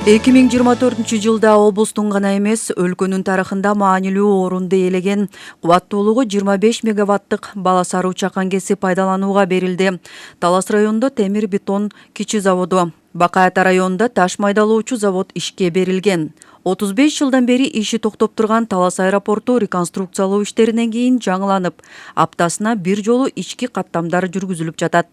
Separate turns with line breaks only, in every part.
2024-жылда облустун гана эмес, өлкөнүн тарыхында маанилүү орунду ээлеген кубаттуулугу 25 мегаваттык Баласары Чакан КЭСи пайдаланууга берилди. Талас районунда темир бетон кичи заводу, Бакай Ата районунда таш майдалоочу завод ишке берилген. 35 жылдан бери иши токтоп турган Талас аэропорту реконструкциялоо иштеринен кийин жаңыланып, аптасына бир жолу ички каттамдар жүргүзүлүп жатат.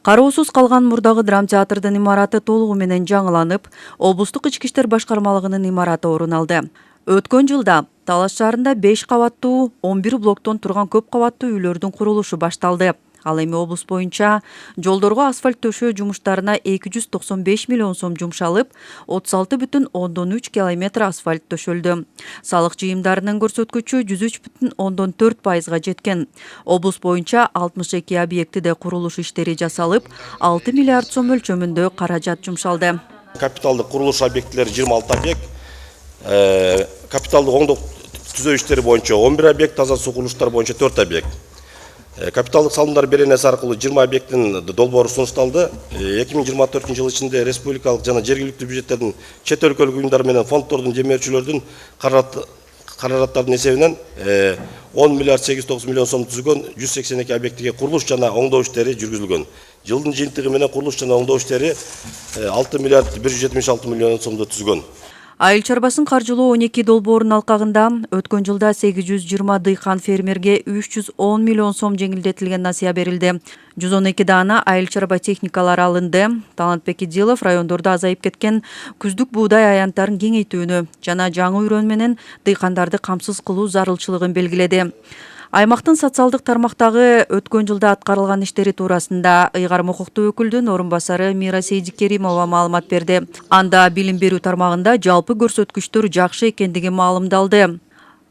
Кароосуз калган мурдагы драм театрдын имараты толугу менен жаңыланып, облустук ички иштер башкармалыгынын имараты орун алды. Өткөн жылда Талас шаарында 5 кабаттуу 11 блоктон турган көп кабаттуу үйлөрдүн курулушу башталды. Ал эми облус боюнча жолдорго асфальт төшөө жумуштарына 295 миллион сом жумшалып, 36,3 километр асфальт төшөлдү. Салык жыйымдарынын көрсөткүчү 103,4%га жеткен. Облус боюнча 62 объектиде курулуш иштери жасалып, 6 миллиард сом өлчөмүндө каражат жумшалды.
Капиталдык курулуш объектилери 26 объект, капиталдык оңдоп түзөө иштери боюнча 11 объект, таза суу курулуштары боюнча 4 объект. Капиталдык салымдар беренеси аркылуу 20 объекттин долбоору сунушталды. 2024 жыл ичинде республикалык жана жергиликтүү бюджеттердин чет өлкөлүк уюмдар менен фонддордун жемөөрчүлөрдүн каражаттардын эсебинен 10 миллиард 809 миллион сом түзүлгөн 182 объектиге курулуш жана оңдоо иштери жүргүзүлгөн. Жылдын жыйынтыгы менен курулуш жана оңдоо иштери 6 миллиард 176 миллион сомду түзгөн.
Айыл чарбасын каржылоо 12 долбоорунун алкагында өткөн жылда 820 дыйкан фермерге 310 миллион сом жеңилдетилген насыя берилди. 112 даана айыл чарба техникалары алынды. Талантбек Идилов райондордо азайып кеткен күздүк буудай аянттарын кеңейтүүнү жана жаңы үйрөн менен дыйкандарды камсыз кылуу зарылчылыгын белгиледи. Аймактын социалдык тармактагы өткөн жылда аткарылган иштери туурасында ыйгарым укуктуу өкүлдүн орун басары Мира Сейдикеримова маалымат берди. Анда билим берүү тармагында жалпы көрсөткүчтөр жакшы экендиги маалымдалды.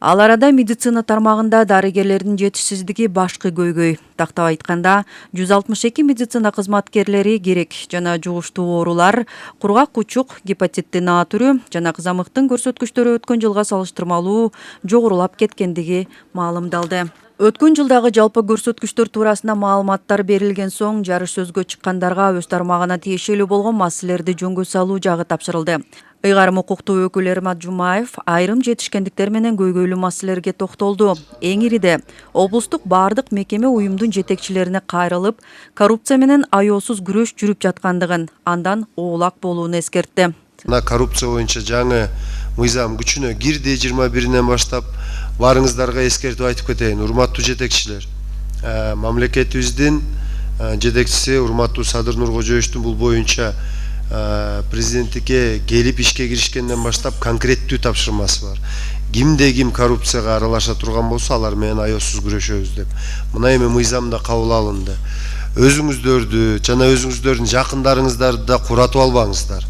Ал арада медицина тармагында дарыгерлердин жетишсиздиги башкы көйгөй. Тактап айтканда, 162 медицина кызматкерлери керек жана жугуштуу оорулар, кургак кучук, гепатиттин А түрү жана кызамыктын көрсөткүчтөрү өткөн жылга салыштырмалуу жогорулап кеткендиги маалымдалды. Өткөн жылдагы жалпы көрсөткүчтөр туурасында маалыматтар берилген соң, жарыш сөзгө чыккандарга өз тармагына тиешелүү болгон маселелерди жөнгө салуу жагы тапшырылды. Ыйгарым укуктуу өкүл Эрмат Жумаев айрым жетишкендиктер менен көйгөйлүү маселелерге токтолду. Эң ириде облустук бардык мекеме уюмдун жетекчилерине кайрылып, коррупция менен аяосуз күрөш жүрүп жаткандыгын, андан оолак болууну эскертти.
Коррупция боюнча жаңы мыйзам күчүнө кирди 21-нен баштап. Барыңыздарга эскертип айтып кетейин, урматтуу жетекчилер. Мамлекетибиздин жетекчиси урматтуу Садыр Нуркожоевичтин бул боюнча президенттикке келип ишке киришкенден баштап конкреттүү тапшырмасы бар. Кимде ким коррупцияга аралаша турган болсо, алар менен аяосуз күрөшөбүз деп. Мына эми мыйзамда кабыл алынды. Өзүңүздөрдү жана өзүңүздөрдүн жакындарыңыздарды да куратып албаңыздар.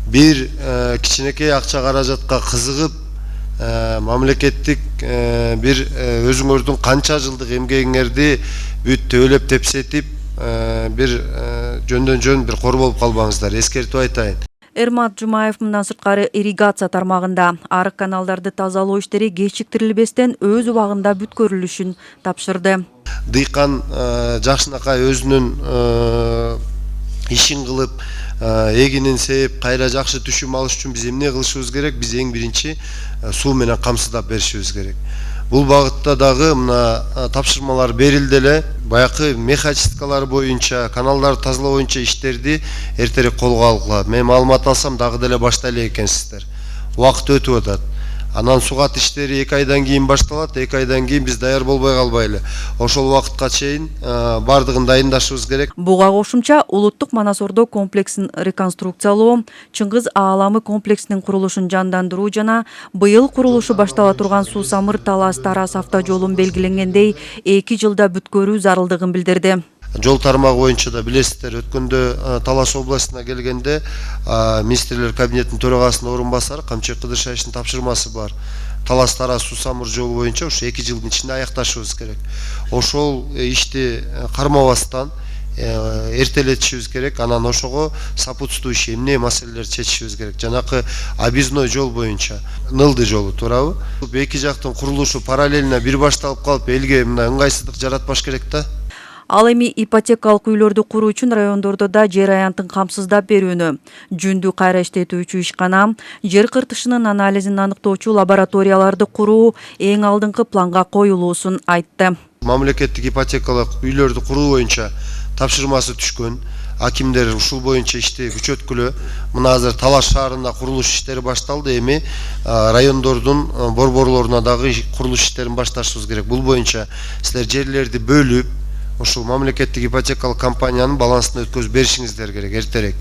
Бир кичинекей акча каражатка кызыгып, мамлекеттик бир өзүңөрдүн канча жылдык эмгегиңерди бүт төлөп тепсетип, бир жөндөн жөн бир кор болуп калбаңыздар, эскертип айтайын.
Эрмат Жумаев мындан сырткары ирригация тармагында арык каналдарды тазалоо иштери кечиктирилбестен өз убагында бүткөрүлүшүн тапшырды.
Дыйкан жакшынакай өзүнүн ишин кылып, эгинин сээп, кайра жакшы түшүм алыш үчүн биз эмне кылышыбыз керек? Биз эң биринчи суу менен камсыздап беришибиз керек. Бул багытта дагы мына тапшырмалар берилди эле. Баякы механистикалар боюнча, каналдарды тазалоо боюнча иштерди эртерээк колго алгыла. Мен маалымат алсам, дагы деле баштай эле экенсиздер. Убакыт өтүп атат. Анан сугат иштери 2 айдан кийин башталат, 2 айдан кийин биз даяр болбой калбайлы. Ошол убакытка чейин бардыгын дайындашыбыз керек.
Буга кошумча улуттук Манас Ордо комплексин реконструкциялоо, Чыңгыз Ааламы комплексинин курулушун жандандыруу жана быйыл курулушу баштала турган Суу-Самыр Талас Тарас автожолун белгиленгендей 2 жылда бүткөрүү зарылдыгын билдирди.
Жол тармагы боюнча да билесиздер, өткөндө Талас областына келгенде министрлер кабинетинин төрагасынын орун басары Камчек Кыдыршаевичтин тапшырмасы бар. Талас Тарас Суу-Самыр жолу боюнча ушу 2 жылдын ичинде аякташыбыз керек. Ошол ишти кармабастан эртелетишибиз керек. Анан ошого сопутствующий эмне маселелерди чечишибиз керек. Жанакы объездной жол боюнча, Нылды жолу туурабы? Эки жактын курулушу параллельно бир башталып калып, элге мына ыңгайсыздык жаратпаш керек да.
Ал эми ипотекалык үйлөрдү куруу үчүн райондордо да жер аянтын камсыздап берүүнү, жүндү кайра иштетүүчү ишкана, жер кыртышынын анализин аныктоочу лабораторияларды куруу эң алдыңкы планга коюлуусун айтты.
Мамлекеттик ипотекалык үйлөрдү куруу боюнча тапшырмасы түшкөн. Акимдер ушул боюнча ишти күчөткүлө. Мына азыр Талаш шаарында курулуш иштери башталды. Эми райондордун борборлоруна дагы курулуш иштерин башташыбыз керек. Бул боюнча силер жерлерди бөлүп, ушул мамлекеттик ипотекалык компаниянын балансына өткөзүп беришиңиздер керек эртерээк.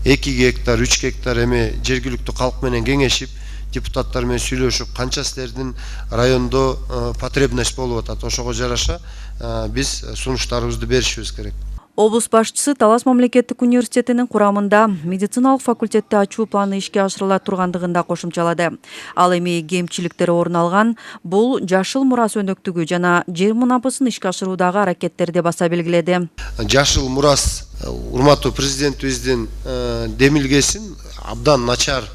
2 гектар, 3 гектар эми жергиликтүү калк менен кеңешип, депутаттар менен сүйлөшүп, канча силердин райондо потребность болуп атат, ошого жараша биз сунуштарыбызды беришибиз керек.
Облус башчысы Талас мамлекеттик университетинин курамында медициналык факультетти ачуу планы ишке ашырыла тургандыгын да кошумчалады. Ал эми кемчиликтер орун алган бул жашыл мурас өнөктүгү жана жер мунапысын ишке ашыруудагы аракеттерди баса белгиледи.
Жашыл мурас урматтуу президентибиздин демилгесин абдан начар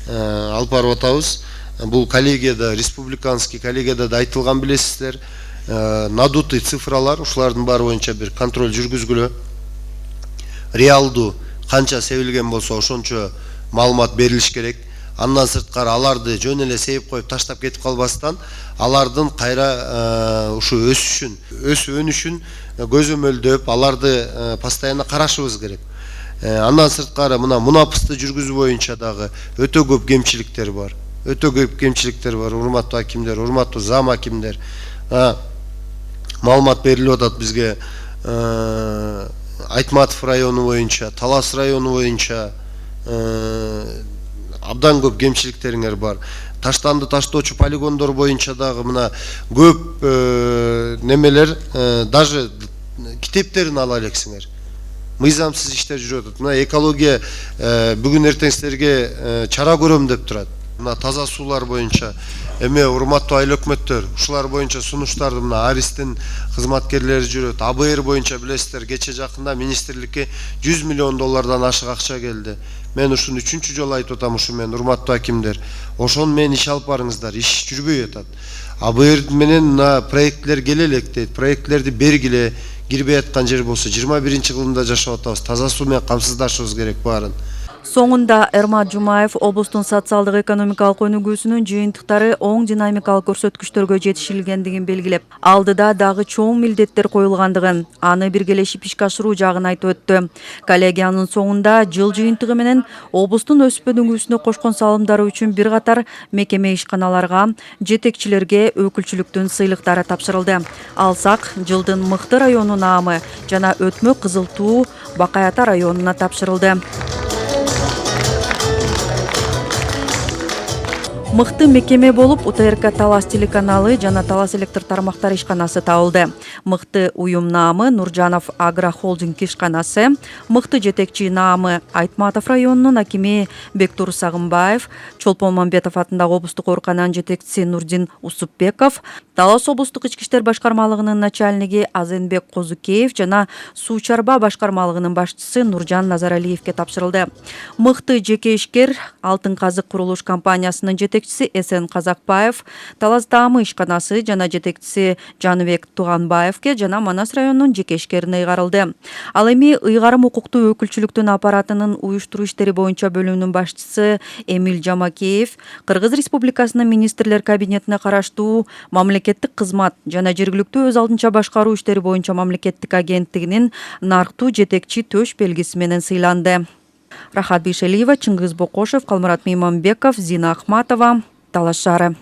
алып барып атабыз. Бул коллегияда, республиканский коллегияда да айтылган билесиздер. Надутый цифралар, ушулардын баары боюнча бир контроль жүргүзгүлө. Реалдуу канча себилген болсо ошончо маалымат берилиш керек. Андан сырткары аларды жөн эле сейип коюп таштап кетип калбастан, алардын кайра ушу өсүп өнүшүн көзөмөлдөп, аларды постоянно карашыбыз керек. Андан сырткары мына мунапысты жүргүзүү боюнча дагы өтө көп кемчиликтер бар. Урматтуу акимдер, урматтуу зам акимдер. Маалымат берилип атат бизге Айтматов району боюнча, Талас району боюнча абдан көп кемчиликтериңер бар. Таштанды таштоочу полигондор боюнча дагы мына көп немелер, даже китептерин ала элексиңер. Мыйзамсыз иштер жүрүп атат. Мына экология бүгүн эртең силерге чара көрөм деп турат. Мына таза суулар боюнча эме урматтуу айыл өкмөттөр, ушулар боюнча сунуштарды мына Аристин кызматкерлери жүрөт. АБР боюнча билесиздер, кече жакында министрликке $100 миллион ашык акча келди. Мен ушуну 3-чү жолу айтып атам, ушу менен урматтуу акимдер. Ошону менен иш алып барыңыздар, иш жүрбөй атат. АБР менен мына проектлер келе элек дейт. Проекттерди бергиле, кирбей аткан жер болсо 21-кылымда жашап атабыз. Таза суу менен камсыздашыбыз керек баарын.
Соңунда Эрмат Жумаев облустун социалдык экономикалык өнүгүүсүнүн жыйынтыктары оң динамикалык көрсөткүчтөргө жетишилгендигин белгилеп, алдыда дагы чоң милдеттер коюлгандыгын, аны биргелешип ишке ашыруу жагын айтып өттү. Коллегиянын соңунда жыл жыйынтыгы менен облустун өсүп өнүгүүсүнө кошкон салымдары үчүн бир катар мекеме ишканаларга, жетекчилерге өкүлчүлүктүн сыйлыктары тапшырылды. Алсак, жылдын мыкты району наамы жана өтмө кызыл туу Бакай Ата районуна тапшырылды. Мыкты мекеме болуп УТРК Талас телеканалы жана Талас электр тармактар ишканасы табылды. Мыкты уюм наамы Нуржанов Агро холдинг ишканасы, мыкты жетекчи наамы Айтматов районунун акими Бектур Сагынбаев, Чолпон Мамбетов атындагы облустук оорукананын жетекчиси Нурдин Усупбеков, Талас облустук ички иштер башкармалыгынын начальниги Азенбек Козукеев жана Суу чарба башкармалыгынын башчысы Нуржан Назаралиевке тапшырылды. Мыкты жеке ишкер Алтын казык курулуш компаниясынын жетекчиси Эсен Казакбаев, Талас даамы ишканасы жана жетекчиси Жаныбек Туганбаевке жана Манас районунун жеке ишкерине ыйгарылды. Ал эми ыйгарым укуктуу өкүлчүлүктүн аппаратынын уюштуруу иштери боюнча бөлүмүнүн башчысы Эмиль Жамакеев, Кыргыз Республикасынын министрлер кабинетине караштуу мамлекеттик кызмат жана жергиликтүү өз алдынча башкаруу иштери боюнча мамлекеттик агенттигинин нарктуу жетекчи төш белгиси менен сыйланды. Рахат Бишелиева, Чыңгыз Бокошев, Калмурат Мейманбеков, Зина Ахматова, Талас шаары.